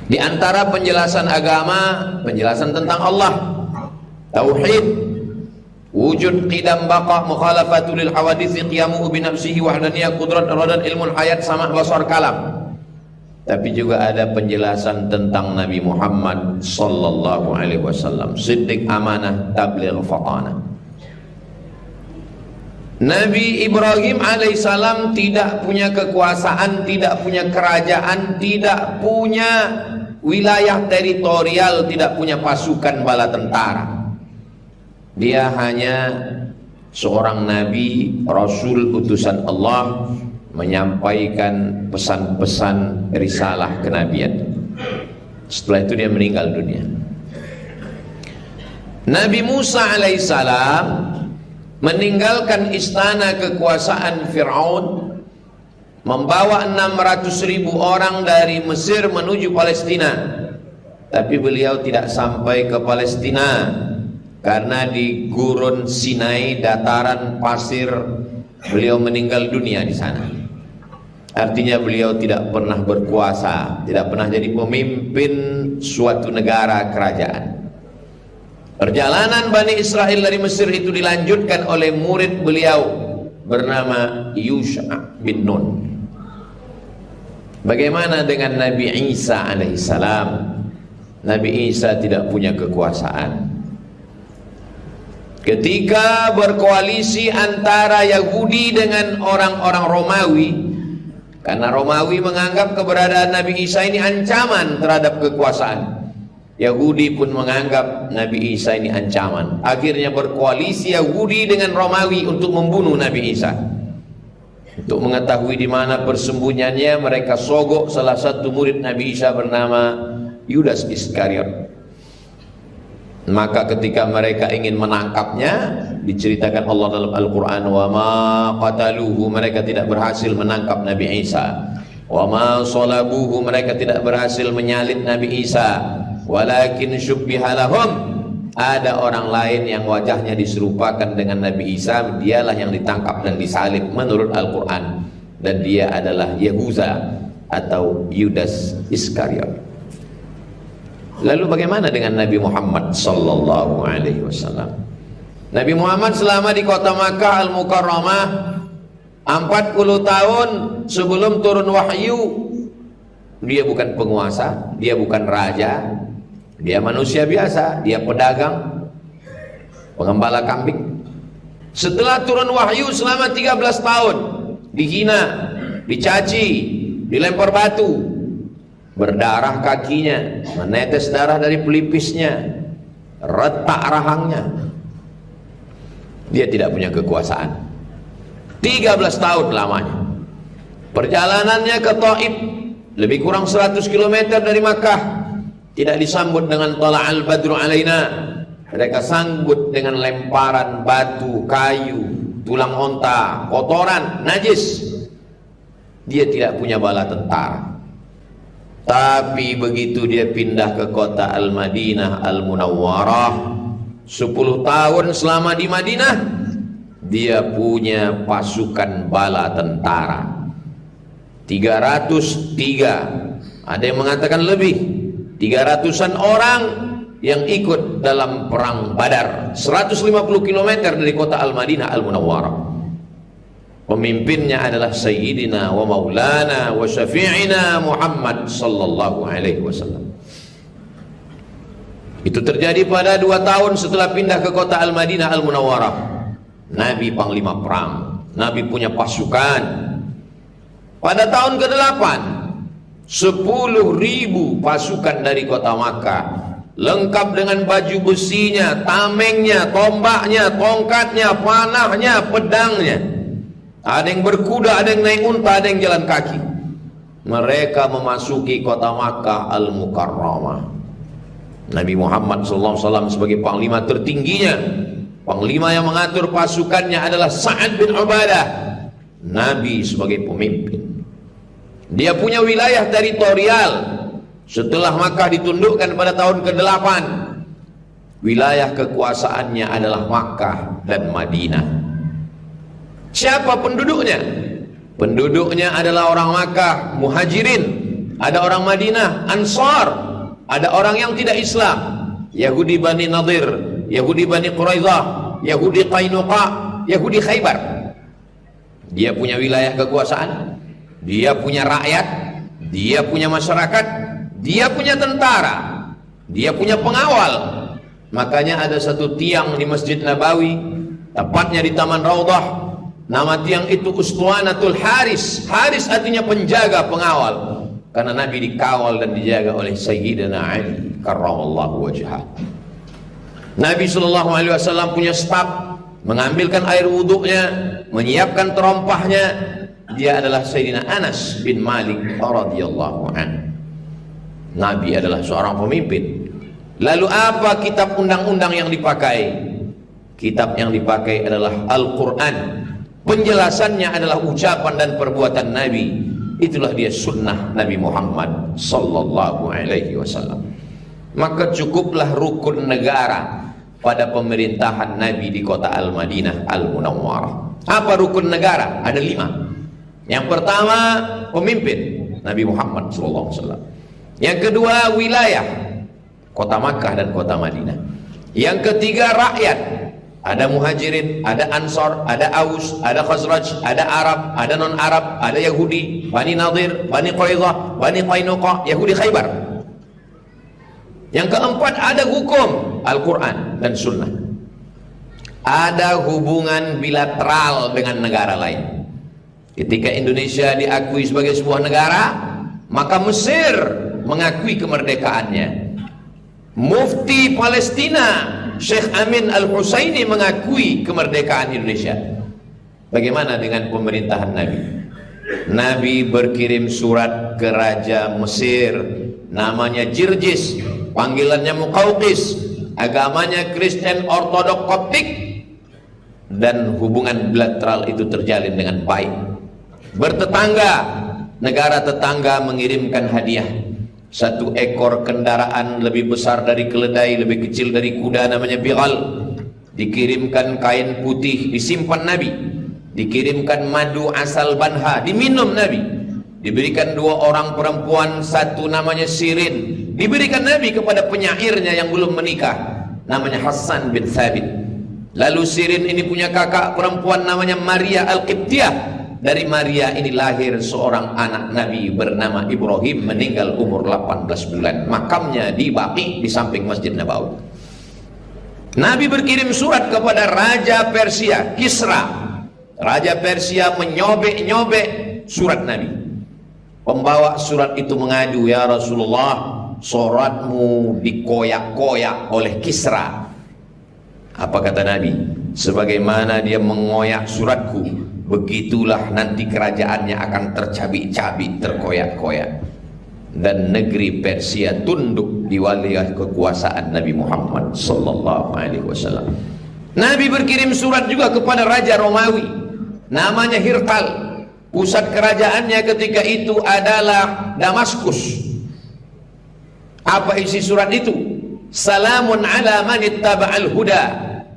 Di antara penjelasan agama, penjelasan tentang Allah, tauhid, wujud, qidam, baqa, mukhalafatu lil hawaditsi, qiyamu bi nafsihi, wahdaniyah, qudrat, iradat, ilmun hayat, sama' basar, kalam. Tapi juga ada penjelasan tentang Nabi Muhammad sallallahu alaihi wasallam, siddiq, amanah, tabligh, fatanah. Nabi Ibrahim alaihissalam tidak punya kekuasaan, tidak punya kerajaan, tidak punya wilayah teritorial, tidak punya pasukan bala tentara. Dia hanya seorang nabi, rasul, utusan Allah, menyampaikan pesan-pesan risalah kenabian. Setelah itu dia meninggal dunia. Nabi Musa alaihissalam meninggalkan istana kekuasaan Fir'aun, membawa 600.000 orang dari Mesir menuju Palestina. Tapi beliau tidak sampai ke Palestina karena di gurun Sinai, dataran pasir, beliau meninggal dunia di sana. Artinya beliau tidak pernah berkuasa, tidak pernah jadi pemimpin suatu negara kerajaan. Perjalanan Bani Israel dari Mesir itu dilanjutkan oleh murid beliau bernama Yusha bin Nun. Bagaimana dengan Nabi Isa alaihissalam? Nabi Isa tidak punya kekuasaan. Ketika berkoalisi antara Yahudi dengan orang-orang Romawi, karena Romawi menganggap keberadaan Nabi Isa ini ancaman terhadap kekuasaan, Yahudi pun menganggap Nabi Isa ini ancaman. Akhirnya berkoalisi Yahudi dengan Romawi untuk membunuh Nabi Isa. Untuk mengetahui di mana persembunyiannya, mereka sogok salah satu murid Nabi Isa bernama Yudas Iskariot. Maka ketika mereka ingin menangkapnya, diceritakan Allah dalam Al-Quran, wa ma qataluhu, mereka tidak berhasil menangkap Nabi Isa. Wa ma salabuhu, mereka tidak berhasil menyalib Nabi Isa. Walakin syubbiha lahum, ada orang lain yang wajahnya diserupakan dengan Nabi Isa, dialah yang ditangkap dan disalib menurut Al-Quran, dan dia adalah Yahuza atau Yudas Iskariot. Lalu bagaimana dengan Nabi Muhammad sallallahu alaihi wasallam? Nabi Muhammad selama di kota Makkah Al-Mukarramah 40 tahun sebelum turun wahyu, dia bukan penguasa, dia bukan raja, dia manusia biasa, dia pedagang, pengembala kambing. Setelah turun wahyu selama 13 tahun, dihina, dicaci, dilempar batu, berdarah kakinya, menetes darah dari pelipisnya, retak rahangnya. Dia tidak punya kekuasaan. 13 tahun lamanya. Perjalanannya ke Taif, lebih kurang 100 km dari Makkah, tidak disambut dengan tala'al badru alaina. Mereka sambut dengan lemparan batu, kayu, tulang onta, kotoran, najis. Dia tidak punya bala tentara. Tapi begitu dia pindah ke kota Al-Madinah Al-Munawwarah, 10 tahun selama di Madinah, dia punya pasukan bala tentara 303, ada yang mengatakan lebih, 300-an orang yang ikut dalam perang Badar, 150 km dari kota Al-Madinah Al-Munawwarah. Pemimpinnya adalah Sayyidina wa Maulana wa Syafi'ina Muhammad sallallahu alaihi wasallam. Itu terjadi pada 2 tahun setelah pindah ke kota Al-Madinah Al-Munawwarah. Nabi panglima perang, Nabi punya pasukan. Pada tahun ke-8, 10.000 pasukan dari kota Makkah, lengkap dengan baju besinya, tamengnya, tombaknya, tongkatnya, panahnya, pedangnya. Ada yang berkuda, ada yang naik unta, ada yang jalan kaki. Mereka memasuki kota Makkah Al-Mukarramah. Nabi Muhammad SAW sebagai panglima tertingginya, panglima yang mengatur pasukannya adalah Sa'ad bin Ubadah. Nabi sebagai pemimpin, dia punya wilayah teritorial. Setelah Makkah ditundukkan pada tahun ke-8, wilayah kekuasaannya adalah Makkah dan Madinah. Siapa penduduknya? Penduduknya adalah orang Makkah, muhajirin, ada orang Madinah, Ansar, ada orang yang tidak Islam, Yahudi Bani Nadir, Yahudi Bani Quraidah, Yahudi Qainuqa, Yahudi Khaybar. Dia punya wilayah kekuasaan, dia punya rakyat, dia punya masyarakat, dia punya tentara, dia punya pengawal. Makanya ada satu tiang di Masjid Nabawi, tepatnya di Taman Raudhah. Nama tiang itu Ustuanatul Haris. Haris artinya penjaga, pengawal. Karena Nabi dikawal dan dijaga oleh Sayyidina Ali karramallahu wajhah. Nabi SAW punya staf, mengambilkan air wuduknya, menyiapkan terompahnya. Dia adalah Sayyidina Anas bin Malik radhiyallahu anhu. Nabi adalah seorang pemimpin. Lalu apa kitab undang-undang yang dipakai? Kitab yang dipakai adalah Al-Quran. Penjelasannya adalah ucapan dan perbuatan Nabi. Itulah dia sunnah Nabi Muhammad sallallahu alaihi wasallam. Maka cukuplah rukun negara pada pemerintahan Nabi di kota Al-Madinah Al-Munawwarah. Apa rukun negara? Ada 5. Yang pertama, pemimpin Nabi Muhammad sallallahu alaihi wasallam. Yang kedua, wilayah, kota Makkah dan kota Madinah. Yang ketiga, rakyat. Ada Muhajirin, ada Ansar, ada Aus, ada Khazraj, ada Arab, ada non-Arab, ada Yahudi, Bani Nadir, Bani Quraidah, Bani Qainuqa, Yahudi Khaybar. Yang keempat, ada hukum Al-Quran dan Sunnah. Ada hubungan bilateral dengan negara lain. Ketika Indonesia diakui sebagai sebuah negara, maka Mesir mengakui kemerdekaannya. Mufti Palestina Syekh Amin Al-Husaini mengakui kemerdekaan Indonesia. Bagaimana dengan pemerintahan Nabi? Nabi berkirim surat ke Raja Mesir, namanya Jirjis, panggilannya Muqawqis, agamanya Kristen Ortodok Koptik, dan hubungan bilateral itu terjalin dengan baik. Bertetangga, negara tetangga mengirimkan hadiah. 1 ekor kendaraan lebih besar dari keledai, lebih kecil dari kuda, namanya Bighal. Dikirimkan kain putih, disimpan Nabi. Dikirimkan madu asal banha, diminum Nabi. Diberikan 2 orang perempuan, 1 namanya Sirin. Diberikan Nabi kepada penyairnya yang belum menikah, namanya Hasan bin Thabit. Lalu Sirin ini punya kakak perempuan namanya Maria Al-Qibtiyah. Dari Maria ini lahir seorang anak Nabi bernama Ibrahim, meninggal umur 18 bulan. Makamnya di Baqi di samping Masjid Nabawi. Nabi berkirim surat kepada Raja Persia, Kisra. Raja Persia menyobek-nyobek surat Nabi. Pembawa surat itu mengadu, "Ya Rasulullah, suratmu dikoyak-koyak oleh Kisra." Apa kata Nabi? "Sebagaimana dia mengoyak suratku, begitulah nanti kerajaannya akan tercabik-cabik, terkoyak-koyak." Dan negeri Persia tunduk di wilayah kekuasaan Nabi Muhammad sallallahu alaihi wasallam. Nabi berkirim surat juga kepada Raja Romawi, namanya Hirqal. Pusat kerajaannya ketika itu adalah Damaskus. Apa isi surat itu? "Salamun ala man ittaba'al huda."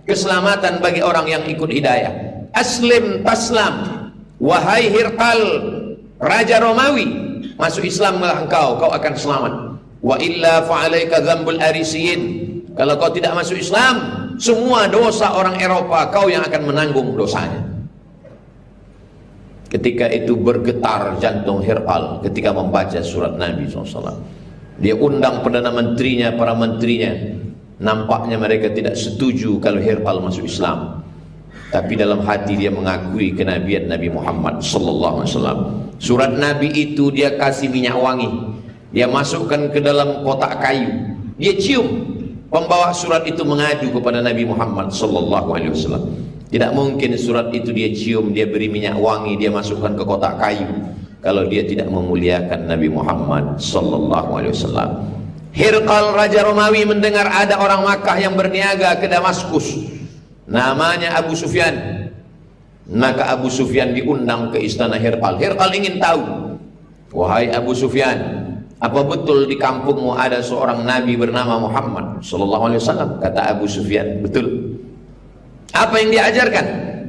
Keselamatan bagi orang yang ikut hidayah. Aslim taslam, wahai Hirqal, Raja Romawi, masuk Islamlah engkau, kau akan selamat. Wa illa fa'alaika dzambul arisiyin. Kalau kau tidak masuk Islam, semua dosa orang Eropa kau yang akan menanggung dosanya. Ketika itu bergetar jantung Hirqal ketika membaca surat Nabi SAW. Dia undang Perdana Menterinya, para menterinya. Nampaknya mereka tidak setuju kalau Hirqal masuk Islam. Tapi dalam hati dia mengakui kenabian Nabi Muhammad sallallahu alaihi wasallam. Surat Nabi itu dia kasih minyak wangi. Dia masukkan ke dalam kotak kayu. Dia cium. Pembawa surat itu mengadu kepada Nabi Muhammad sallallahu alaihi wasallam. Tidak mungkin surat itu dia cium, dia beri minyak wangi, dia masukkan ke kotak kayu kalau dia tidak memuliakan Nabi Muhammad sallallahu alaihi wasallam. Hirqal Raja Romawi mendengar ada orang Makkah yang berniaga ke Damaskus, namanya Abu Sufyan. Maka Abu Sufyan diundang ke istana Hirqal. Hirqal ingin tahu, "Wahai Abu Sufyan, apa betul di kampungmu ada seorang nabi bernama Muhammad sallallahu alaihi wasallam?" Kata Abu Sufyan, "Betul." Apa yang diajarkan?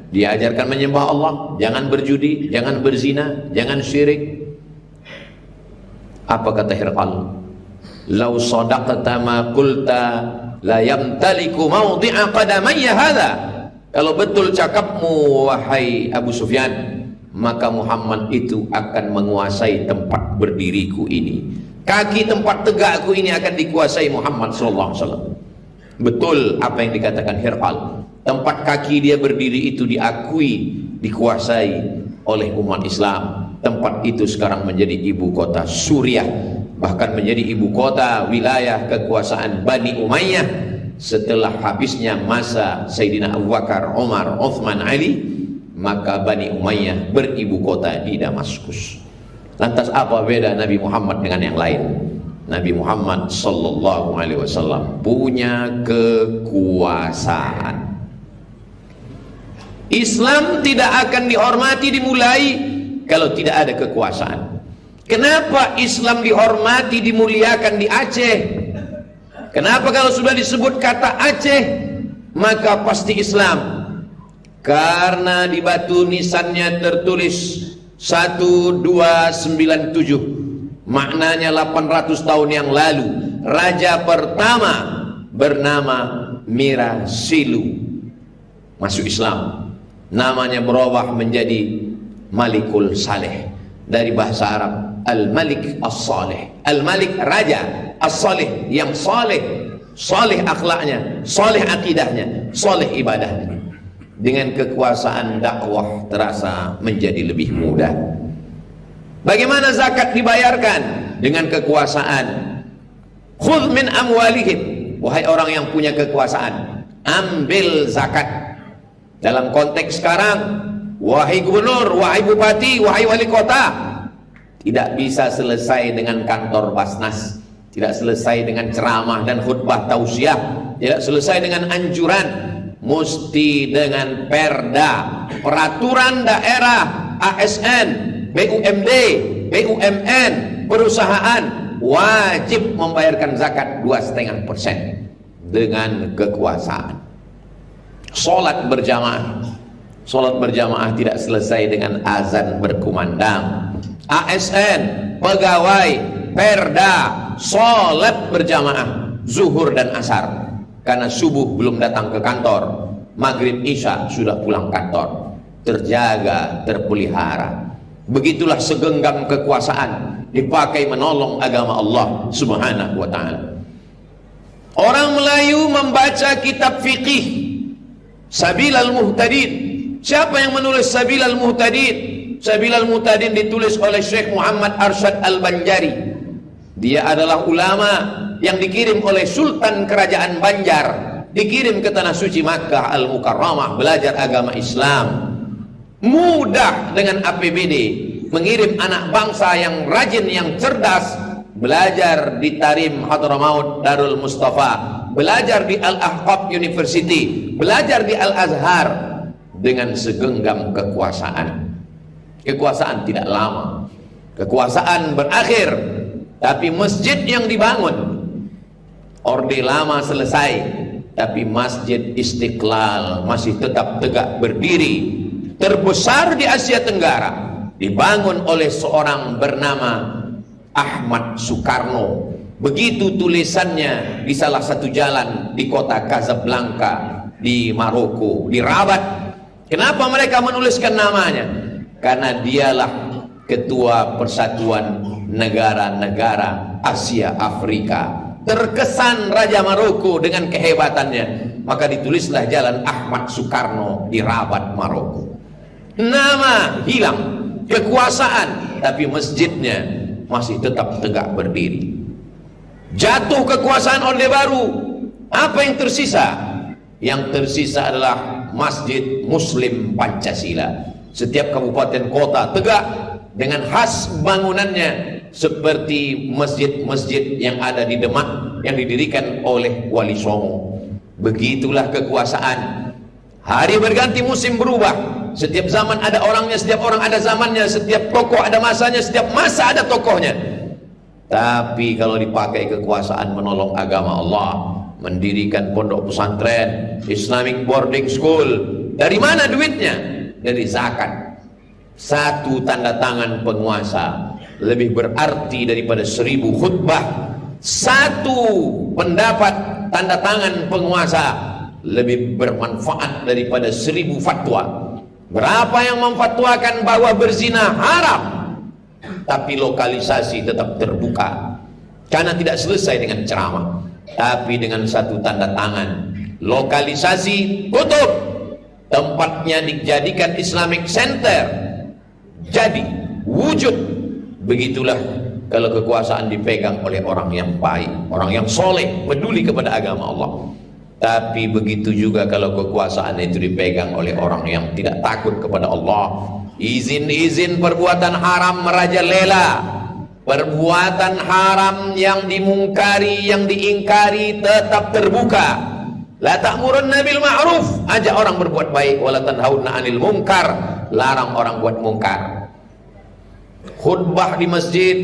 Diajarkan menyembah Allah, jangan berjudi, jangan berzina, jangan syirik. Apa kata Hirqal? Lau sadaqta ma qulta la yamtaliku mawdi'a qadamayya hadha. Kalau betul cakapmu wahai Abu Sufyan, maka Muhammad itu akan menguasai tempat berdiriku ini. Kaki tempat tegakku ini akan dikuasai Muhammad sallallahu alaihi wasallam. Betul apa yang dikatakan Hirqal. Tempat kaki dia berdiri itu diakui, dikuasai oleh umat Islam. Tempat itu sekarang menjadi ibu kota Suriah, bahkan menjadi ibu kota wilayah kekuasaan Bani Umayyah setelah habisnya masa Sayyidina Abu Bakar, Umar, Uthman, Ali. Maka Bani Umayyah beribu kota di Damaskus. Lantas apa beda Nabi Muhammad dengan yang lain? Nabi Muhammad sallallahu alaihi wasallam punya kekuasaan. Islam tidak akan dihormati, dimulai kalau tidak ada kekuasaan. Kenapa Islam dihormati, dimuliakan di Aceh? Kenapa kalau sudah disebut kata Aceh maka pasti Islam? Karena di batu nisannya tertulis 1297, maknanya 800 tahun yang lalu raja pertama bernama Mirasilu masuk Islam. Namanya berubah menjadi Malikul Saleh, dari bahasa Arab Al-Malik As-Saleh. Al-Malik raja, As-Saleh yang saleh, saleh akhlaknya, saleh akidahnya, saleh ibadahnya. Dengan kekuasaan dakwah terasa menjadi lebih mudah. Bagaimana zakat dibayarkan? Dengan kekuasaan. Khudh min amwalihim, wahai orang yang punya kekuasaan, ambil zakat. Dalam konteks sekarang, wahai gubernur, wahai bupati, wahai wali kota, tidak bisa selesai dengan kantor Basnas, tidak selesai dengan ceramah dan khutbah tausiah, tidak selesai dengan anjuran, mesti dengan perda, peraturan daerah, ASN, BUMD, BUMN, perusahaan wajib membayarkan zakat 2,5% dengan kekuasaan. Sholat berjamaah, sholat berjamaah tidak selesai dengan azan berkumandang. ASN, pegawai, perda, sholat berjamaah zuhur dan asar, karena subuh belum datang ke kantor, maghrib isya sudah pulang kantor, terjaga, terpelihara. Begitulah segenggam kekuasaan dipakai menolong agama Allah subhanahu wa ta'ala. Orang Melayu membaca kitab fiqih Sabilal Muhtadin. Siapa yang menulis Sabilal Muhtadin? Sabilal Muhtadin ditulis oleh Syekh Muhammad Arsyad Al-Banjari. Dia adalah ulama yang dikirim oleh Sultan Kerajaan Banjar, dikirim ke tanah suci Makkah Al-Mukarramah belajar agama Islam. Mudah dengan APBD mengirim anak bangsa yang rajin, yang cerdas, belajar di Tarim Hadramaut Darul Mustafa, belajar di Al-Ahqaf University, belajar di Al-Azhar dengan segenggam kekuasaan. Kekuasaan tidak lama, kekuasaan berakhir, tapi masjid yang dibangun, Orde Lama selesai, tapi Masjid Istiqlal masih tetap tegak berdiri, terbesar di Asia Tenggara, dibangun oleh seorang bernama Ahmad Soekarno. Begitu tulisannya di salah satu jalan di kota Casablanca di Maroko, di Rabat. Kenapa mereka menuliskan namanya? Karena dialah ketua Persatuan Negara-Negara Asia Afrika. Terkesan Raja Maroko dengan kehebatannya, maka ditulislah jalan Ahmad Soekarno di Rabat, Maroko. Nama hilang, kekuasaan, tapi masjidnya masih tetap tegak berdiri. Jatuh kekuasaan Orde Baru, apa yang tersisa? Yang tersisa adalah Masjid Muslim Pancasila. Setiap kabupaten kota tegak dengan khas bangunannya, seperti masjid-masjid yang ada di Demak yang didirikan oleh Wali Songo. Begitulah kekuasaan. Hari berganti, musim berubah. Setiap zaman ada orangnya, setiap orang ada zamannya, setiap tokoh ada masanya, setiap masa ada tokohnya. Tapi kalau dipakai kekuasaan menolong agama Allah, mendirikan pondok pesantren, Islamic boarding school, dari mana duitnya? Dari zakat. Satu tanda tangan penguasa, lebih berarti daripada 1000 khutbah. Satu pendapat tanda tangan penguasa lebih bermanfaat daripada 1000 fatwa. Berapa yang memfatwakan bahwa berzina haram, tapi lokalisasi tetap terbuka, karena tidak selesai dengan ceramah, tapi dengan satu tanda tangan, lokalisasi tutup, tempatnya dijadikan Islamic Center, jadi wujud. Begitulah kalau kekuasaan dipegang oleh orang yang baik, orang yang soleh, peduli kepada agama Allah. Tapi begitu juga kalau kekuasaan itu dipegang oleh orang yang tidak takut kepada Allah. Izin-izin perbuatan haram merajalela, perbuatan haram yang dimungkari, yang diingkari tetap terbuka. La ta'murunna bil ma'ruf, ajak orang berbuat baik, wala tanhauna 'anil munkar, larang orang buat mungkar. Khutbah di masjid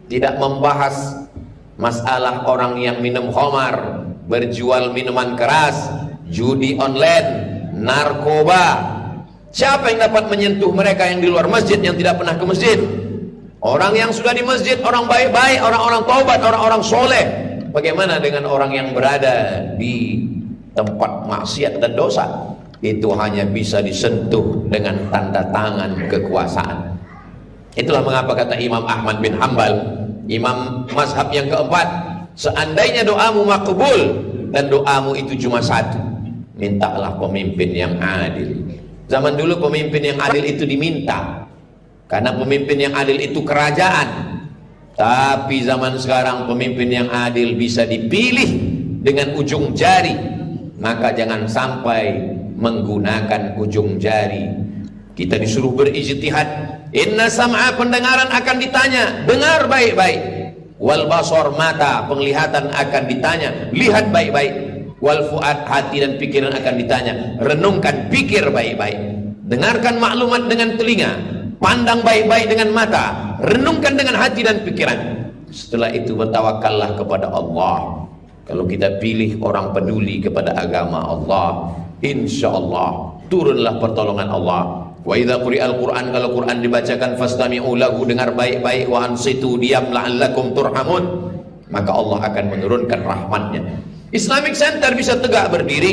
tidak membahas masalah orang yang minum khamar, berjual minuman keras, judi online, narkoba. Siapa yang dapat menyentuh mereka yang di luar masjid, yang tidak pernah ke masjid? Orang yang sudah di masjid, orang baik-baik, orang-orang taubat, orang-orang soleh. Bagaimana dengan orang yang berada di tempat maksiat dan dosa? Itu hanya bisa disentuh dengan tanda tangan kekuasaan. Itulah mengapa kata Imam Ahmad bin Hanbal, imam mazhab yang keempat, seandainya doamu makbul dan doamu itu cuma satu, mintalah pemimpin yang adil. Zaman dulu pemimpin yang adil itu diminta, karena pemimpin yang adil itu kerajaan. Tapi zaman sekarang pemimpin yang adil bisa dipilih dengan ujung jari. Maka jangan sampai menggunakan ujung jari. Kita disuruh berijtihad. Inna sam'a, pendengaran akan ditanya, dengar baik-baik. Wal basar, mata, penglihatan akan ditanya, lihat baik-baik. Wal fuad, hati dan pikiran akan ditanya, renungkan, pikir baik-baik. Dengarkan maklumat dengan telinga, pandang baik-baik dengan mata, renungkan dengan hati dan pikiran. Setelah itu bertawakallah kepada Allah. Kalau kita pilih orang peduli kepada agama Allah, insya Allah turunlah pertolongan Allah. Wa idza quri'al Qur'an, kalau Quran dibacakan, fastami'u lahu, dengar baik-baik, wa ansitu, diam, la'allakum turhamun, maka Allah akan menurunkan rahmatnya. Islamic Center bisa tegak berdiri,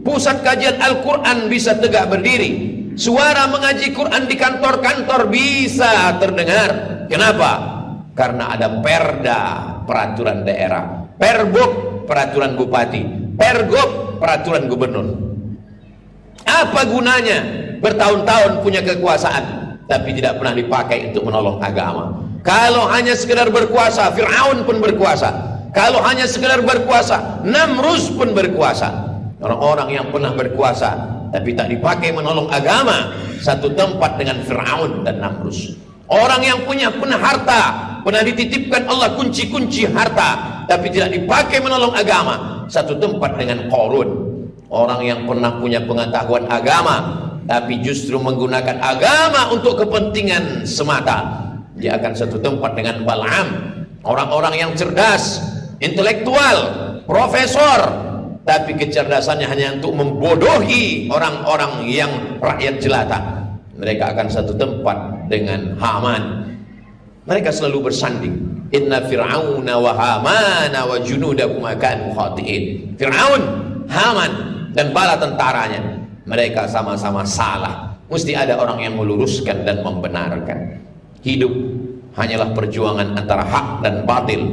pusat kajian Al-Quran bisa tegak berdiri, suara mengaji Quran di kantor-kantor bisa terdengar. Kenapa? Karena ada perda, peraturan daerah, perbuk, peraturan bupati, pergub, peraturan gubernur. Apa gunanya bertahun-tahun punya kekuasaan tapi tidak pernah dipakai untuk menolong agama? Kalau hanya sekedar berkuasa, Fir'aun pun berkuasa. Kalau hanya sekedar berkuasa, Namrus pun berkuasa. Orang-orang yang pernah berkuasa tapi tak dipakai menolong agama, satu tempat dengan Fir'aun dan Namrus. Orang yang pernah harta, pernah dititipkan Allah kunci-kunci harta, tapi tidak dipakai menolong agama, satu tempat dengan Qarun. Orang yang pernah punya pengetahuan agama tapi justru menggunakan agama untuk kepentingan semata, dia akan satu tempat dengan Bal'am. Orang-orang yang cerdas, intelektual, profesor, tapi kecerdasannya hanya untuk membodohi orang-orang yang rakyat jelata, mereka akan satu tempat dengan Haman. Mereka selalu bersanding, inna fir'auna wa hamana wa junudahuma kanu khati'in. Fir'aun, Haman dan bala tentaranya, mereka sama-sama salah. Mesti ada orang yang meluruskan dan membenarkan. Hidup hanyalah perjuangan antara hak dan batil.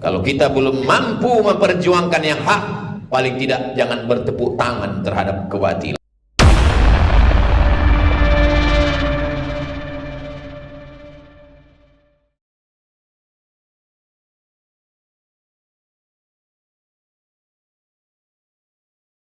Kalau kita belum mampu memperjuangkan yang hak, paling tidak jangan bertepuk tangan terhadap kebatilan.